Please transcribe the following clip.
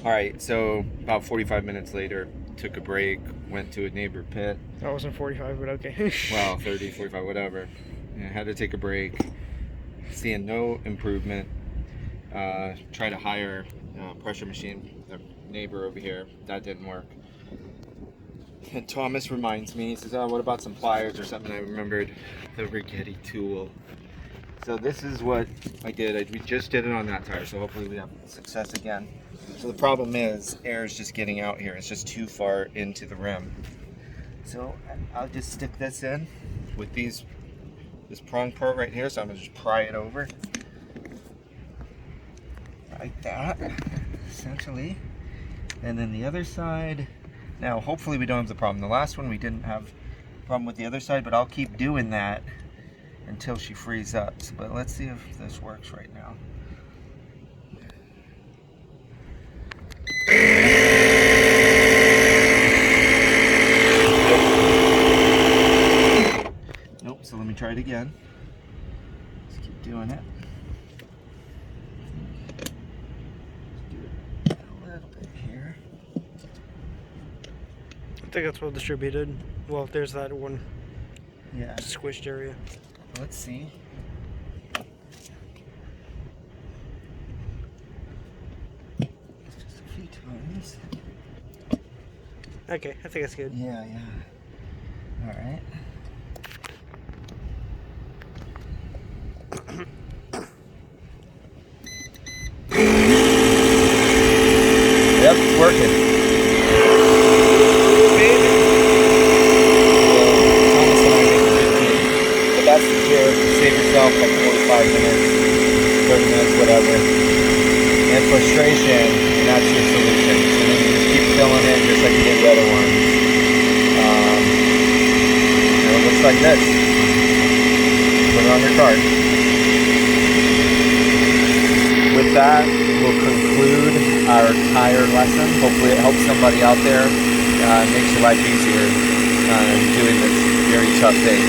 All right, so about 45 minutes later, took a break, went to a neighbor pit. That wasn't 45, but okay. Well, 30, 45, whatever. And I had to take a break. Seeing no improvement. Try to hire a pressure machine, the neighbor over here. That didn't work. And Thomas reminds me, he says, oh, what about some pliers or something? I remembered the Rigetti tool. So this is what I did. We just did it on that tire, so hopefully we have success again. So the problem is, air is just getting out here. It's just too far into the rim. So I'll just stick this in with this prong part right here. So I'm gonna just pry it over. Like that, essentially. And then the other side. Now, hopefully we don't have the problem. The last one we didn't have a problem with the other side, but I'll keep doing that until she frees up. But let's see if this works right now. Nope, so let me try it again. Let's keep doing it. Let's do it a little bit here. I think that's well distributed. Well, there's that one Yeah. squished area. Let's see. It's just a few times. Okay, I think that's good. Yeah. All right. Yep, it's working. But that's the cure. Save yourself like 45 minutes, 30 minutes, whatever. And frustration, and that's your solution. So then you just keep filling it just like you did the other ones. It looks like this. Put it on your cart. With that, we'll conclude our tire lesson. Hopefully it helps somebody out there. Makes your life easier doing this very tough thing.